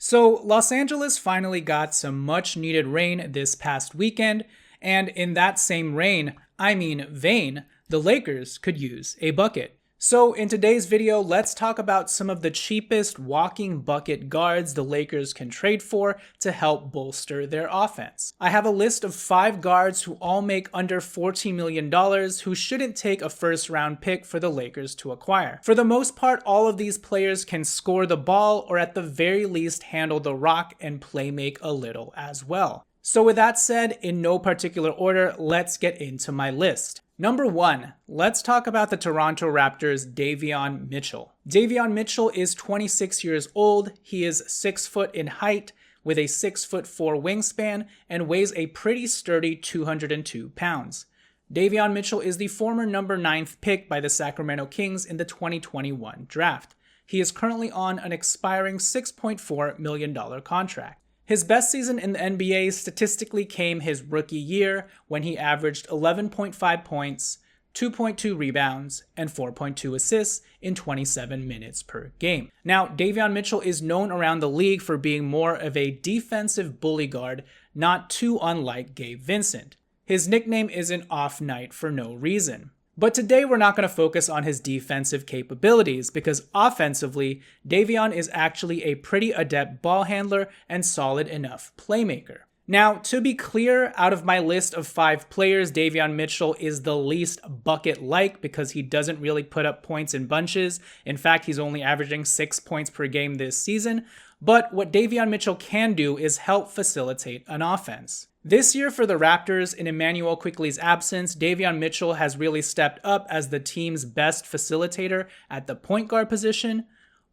So, Los Angeles finally got some much needed rain this past weekend, and in that same rain, I mean vein, the Lakers could use a bucket. So, in today's video, let's talk about some of the cheapest walking bucket guards the Lakers can trade for to help bolster their offense. I have a list of 5 guards who all make under $14 million who shouldn't take a first round pick for the Lakers to acquire. For the most part, all of these players can score the ball or at the very least handle the rock and play make a little as well. So with that said, in no particular order, let's get into my list. Number 1, let's talk about the Toronto Raptors' Davion Mitchell. Davion Mitchell is 26 years old. He is 6 foot in height with a 6'4" wingspan and weighs a pretty sturdy 202 pounds. Davion Mitchell is the former number 9th pick by the Sacramento Kings in the 2021 draft. He is currently on an expiring $6.4 million contract. His best season in the NBA statistically came his rookie year when he averaged 11.5 points, 2.2 rebounds, and 4.2 assists in 27 minutes per game. Now, Davion Mitchell is known around the league for being more of a defensive bully guard, not too unlike Gabe Vincent. His nickname is an off night for no reason. But today we're not going to focus on his defensive capabilities because offensively, Davion is actually a pretty adept ball handler and solid enough playmaker. Now, to be clear, out of my list of 5 players, Davion Mitchell is the least bucket-like because he doesn't really put up points in bunches. In fact, he's only averaging 6 points per game this season. But what Davion Mitchell can do is help facilitate an offense. This year for the Raptors, in Immanuel Quickley's absence, Davion Mitchell has really stepped up as the team's best facilitator at the point guard position.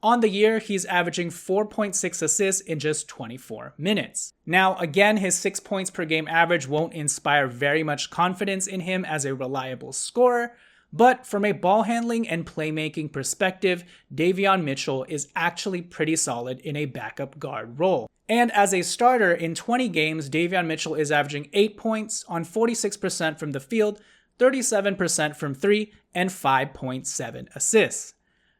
On the year, he's averaging 4.6 assists in just 24 minutes. Now, again, his 6 points per game average won't inspire very much confidence in him as a reliable scorer, but from a ball handling and playmaking perspective, Davion Mitchell is actually pretty solid in a backup guard role. And as a starter, in 20 games, Davion Mitchell is averaging 8 points on 46% from the field, 37% from 3, and 5.7 assists.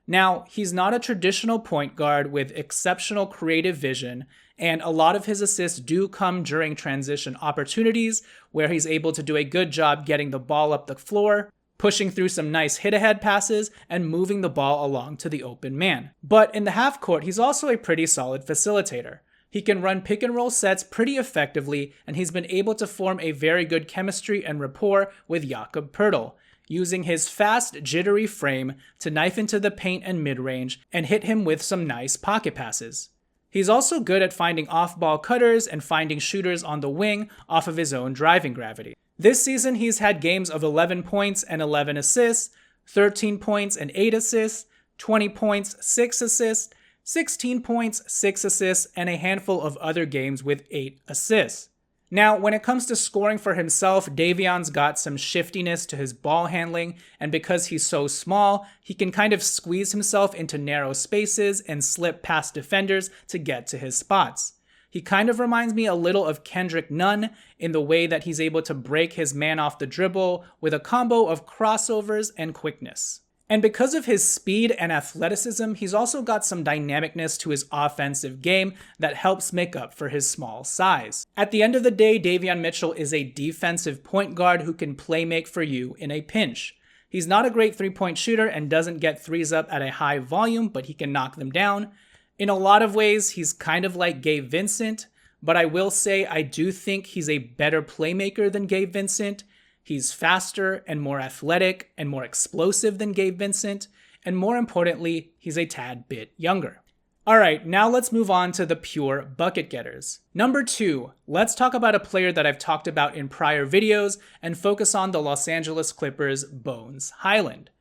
Now, he's not a traditional point guard with exceptional creative vision, and a lot of his assists do come during transition opportunities where he's able to do a good job getting the ball up the floor, pushing through some nice hit-ahead passes, and moving the ball along to the open man. But in the half court, he's also a pretty solid facilitator. He can run pick-and-roll sets pretty effectively, and he's been able to form a very good chemistry and rapport with Jakob Poeltl, using his fast, jittery frame to knife into the paint and mid-range and hit him with some nice pocket passes. He's also good at finding off-ball cutters and finding shooters on the wing off of his own driving gravity. This season, he's had games of 11 points and 11 assists, 13 points and 8 assists, 20 points, 6 assists, 16 points, 6 assists, and a handful of other games with 8 assists. Now, when it comes to scoring for himself, Davion's got some shiftiness to his ball handling, and because he's so small, he can kind of squeeze himself into narrow spaces and slip past defenders to get to his spots. He kind of reminds me a little of Kendrick Nunn in the way that he's able to break his man off the dribble with a combo of crossovers and quickness. And because of his speed and athleticism, he's also got some dynamicness to his offensive game that helps make up for his small size. At the end of the day, Davion Mitchell is a defensive point guard who can play make for you in a pinch. He's not a great three-point shooter and doesn't get threes up at a high volume, but he can knock them down. In a lot of ways, he's kind of like Gabe Vincent, but I will say I do think he's a better playmaker than Gabe Vincent. He's faster and more athletic and more explosive than Gabe Vincent, and more importantly, he's a tad bit younger. Alright, now let's move on to the pure bucket getters. Number 2, let's talk about a player that I've talked about in prior videos and focus on the Los Angeles Clippers' Bones Hyland.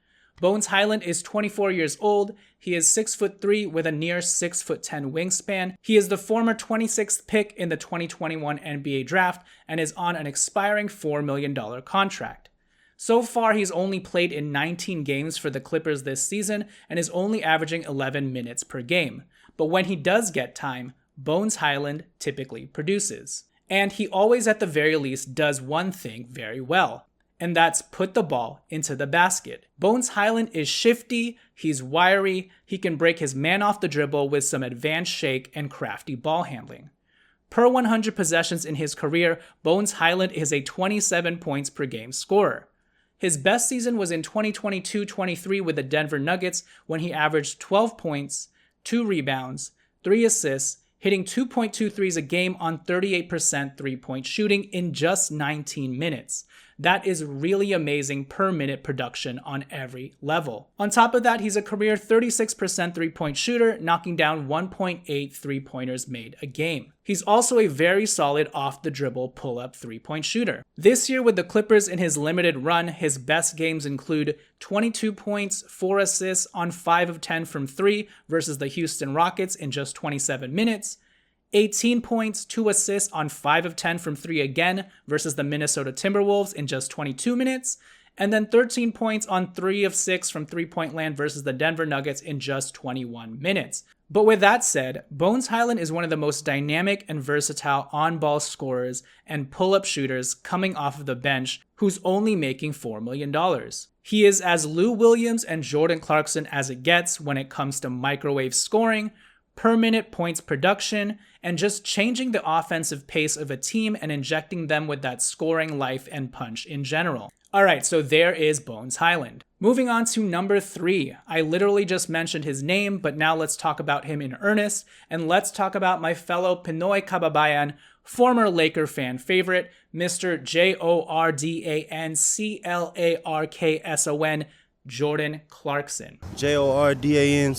Bones Hyland is 24 years old. He is 6'3" with a near 6'10" wingspan. He is the former 26th pick in the 2021 NBA draft and is on an expiring $4 million contract. So far, he's only played in 19 games for the Clippers this season and is only averaging 11 minutes per game. But when he does get time, Bones Hyland typically produces. And he always at the very least does one thing very well. and that's put the ball into the basket. Bones Hyland is shifty, he's wiry, he can break his man off the dribble with some advanced shake and crafty ball handling. Per 100 possessions in his career, Bones Hyland is a 27 points per game scorer. His best season was in 2022-23 with the Denver Nuggets when he averaged 12 points, 2 rebounds, 3 assists, hitting 2.2 threes a game on 38% three-point shooting in just 19 minutes. That is really amazing per minute production on every level. On top of that, he's a career 36% three-point shooter, knocking down 1.8 three-pointers made a game. He's also a very solid off-the-dribble pull-up three-point shooter. This year with the Clippers in his limited run, his best games include 22 points, 4 assists on 5 of 10 from 3 versus the Houston Rockets in just 27 minutes, 18 points, 2 assists on 5 of 10 from 3 again versus the Minnesota Timberwolves in just 22 minutes, and then 13 points on 3 of 6 from three-point land versus the Denver Nuggets in just 21 minutes. But with that said, Bones Hyland is one of the most dynamic and versatile on-ball scorers and pull-up shooters coming off of the bench who's only making $4 million. He is as Lou Williams and Jordan Clarkson as it gets when it comes to microwave scoring, per minute points production, and just changing the offensive pace of a team and injecting them with that scoring life and punch in general. Alright, so there is Bones Hyland. Moving on to number 3. I literally just mentioned his name, but now let's talk about him in earnest, and let's talk about my fellow Pinoy Kababayan, former Laker fan favorite, Mr. Jordan Jordan Clarkson. Jordan.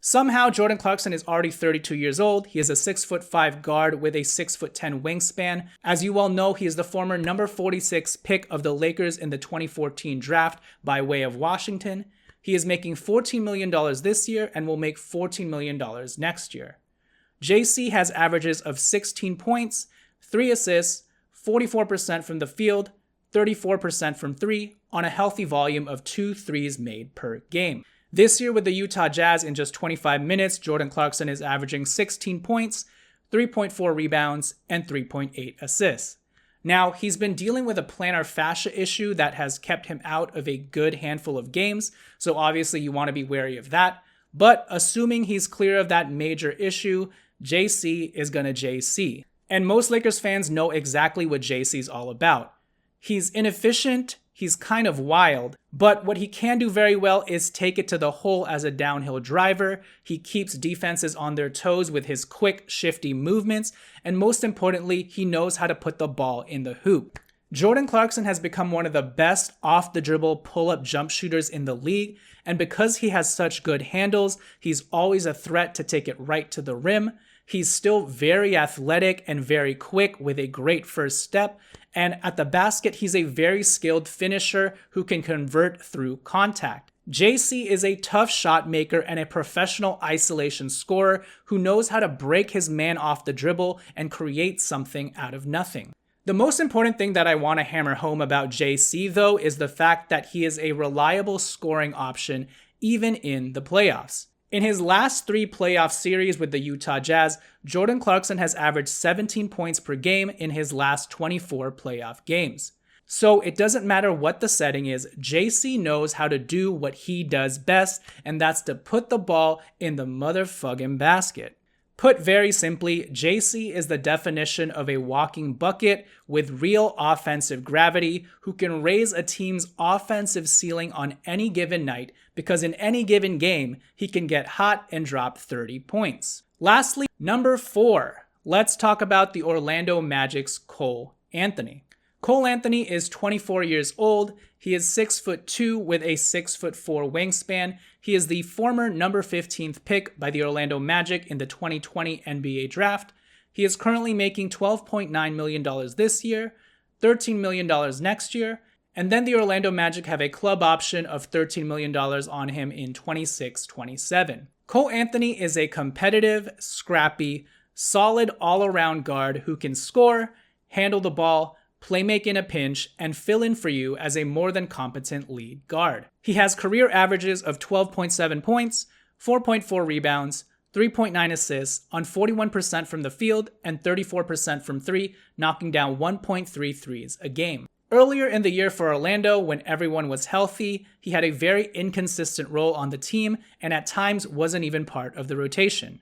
Somehow, Jordan Clarkson is already 32 years old. He is a 6'5" guard with a 6'10" wingspan. As you all know, he is the former number 46 pick of the Lakers in the 2014 draft by way of Washington. He is making $14 million this year and will make $14 million next year. JC has averages of 16 points, 3 assists, 44% from the field, 34% from 3 on a healthy volume of 2 threes made per game. This year with the Utah Jazz in just 25 minutes, Jordan Clarkson is averaging 16 points, 3.4 rebounds, and 3.8 assists. Now, he's been dealing with a plantar fascia issue that has kept him out of a good handful of games, so obviously you want to be wary of that. But assuming he's clear of that major issue, JC is gonna JC. And most Lakers fans know exactly what JC's all about. He's inefficient, he's kind of wild, but what he can do very well is take it to the hole as a downhill driver. He keeps defenses on their toes with his quick, shifty movements, and most importantly, he knows how to put the ball in the hoop. Jordan Clarkson has become one of the best off-the-dribble pull-up jump shooters in the league, and because he has such good handles, he's always a threat to take it right to the rim. He's still very athletic and very quick with a great first step, and at the basket, he's a very skilled finisher who can convert through contact. JC is a tough shot maker and a professional isolation scorer who knows how to break his man off the dribble and create something out of nothing. The most important thing that I want to hammer home about JC, though, is the fact that he is a reliable scoring option even in the playoffs. In his last 3 playoff series with the Utah Jazz, Jordan Clarkson has averaged 17 points per game in his last 24 playoff games. So it doesn't matter what the setting is, JC knows how to do what he does best, and that's to put the ball in the motherfucking basket. Put very simply, JC is the definition of a walking bucket with real offensive gravity who can raise a team's offensive ceiling on any given night because in any given game, he can get hot and drop 30 points. Lastly, number 4, let's talk about the Orlando Magic's Cole Anthony. Cole Anthony is 24 years old. He is 6'2" with a 6'4" wingspan. He is the former number 15th pick by the Orlando Magic in the 2020 NBA draft. He is currently making $12.9 million this year, $13 million next year, and then the Orlando Magic have a club option of $13 million on him in 26-27. Cole Anthony is a competitive, scrappy, solid all-around guard who can score, handle the ball, playmake in a pinch, and fill in for you as a more than competent lead guard. He has career averages of 12.7 points, 4.4 rebounds, 3.9 assists on 41% from the field and 34% from 3, knocking down 1.3 threes a game. Earlier in the year for Orlando, when everyone was healthy, he had a very inconsistent role on the team and at times wasn't even part of the rotation.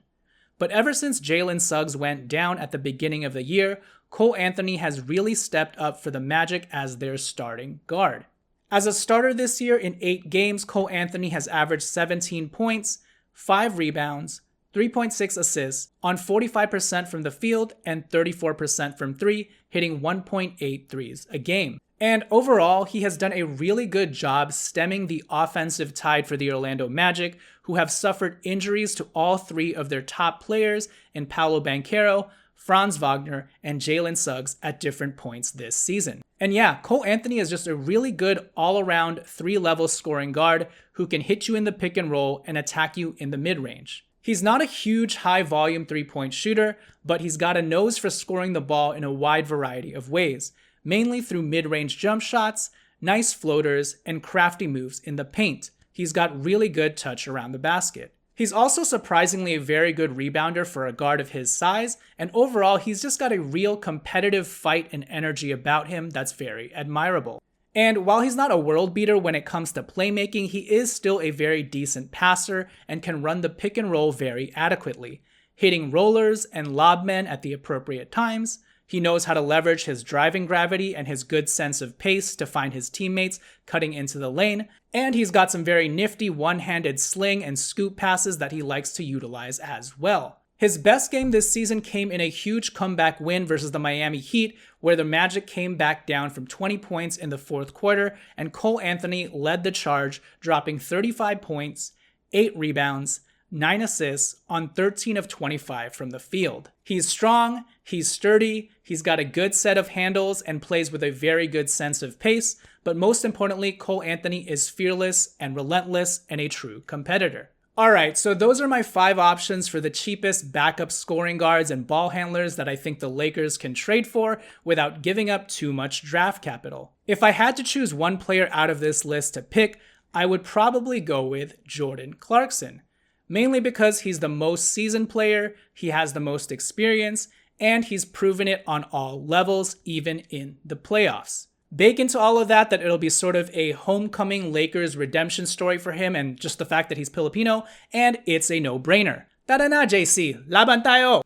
But ever since Jalen Suggs went down at the beginning of the year, Cole Anthony has really stepped up for the Magic as their starting guard. As a starter this year in 8 games, Cole Anthony has averaged 17 points, 5 rebounds, 3.6 assists on 45% from the field and 34% from 3, hitting 1.8 threes a game. And overall, he has done a really good job stemming the offensive tide for the Orlando Magic, who have suffered injuries to all 3 of their top players in Paolo Banchero, Franz Wagner, and Jalen Suggs at different points this season. And yeah, Cole Anthony is just a really good all-around 3-level scoring guard who can hit you in the pick and roll and attack you in the mid-range. He's not a huge high-volume 3-point shooter, but he's got a nose for scoring the ball in a wide variety of ways, mainly through mid-range jump shots, nice floaters, and crafty moves in the paint. He's got really good touch around the basket. He's also surprisingly a very good rebounder for a guard of his size, and overall he's just got a real competitive fight and energy about him that's very admirable. And while he's not a world beater when it comes to playmaking, he is still a very decent passer and can run the pick and roll very adequately, hitting rollers and lob men at the appropriate times. He knows how to leverage his driving gravity and his good sense of pace to find his teammates cutting into the lane, and he's got some very nifty one-handed sling and scoop passes that he likes to utilize as well. His best game this season came in a huge comeback win versus the Miami Heat, where the Magic came back down from 20 points in the fourth quarter, and Cole Anthony led the charge, dropping 35 points, 8 rebounds, 9 assists on 13 of 25 from the field. He's strong, he's sturdy, he's got a good set of handles and plays with a very good sense of pace, but most importantly, Cole Anthony is fearless and relentless and a true competitor. Alright, so those are my 5 options for the cheapest backup scoring guards and ball handlers that I think the Lakers can trade for without giving up too much draft capital. If I had to choose one player out of this list to pick, I would probably go with Jordan Clarkson. Mainly because he's the most seasoned player, he has the most experience, and he's proven it on all levels, even in the playoffs. Bake into all of that it'll be sort of a homecoming Lakers redemption story for him and just the fact that he's Filipino, and it's a no-brainer. Tara na, JC. Laban tayo!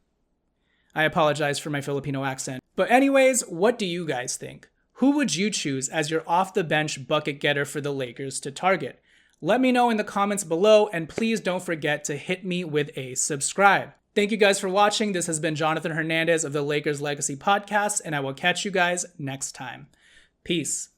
I apologize for my Filipino accent. But anyways, what do you guys think? Who would you choose as your off-the-bench bucket getter for the Lakers to target? Let me know in the comments below, and please don't forget to hit me with a subscribe. Thank you guys for watching. This has been Jonathan Hernandez of the Lakers Legacy Podcast, and I will catch you guys next time. Peace.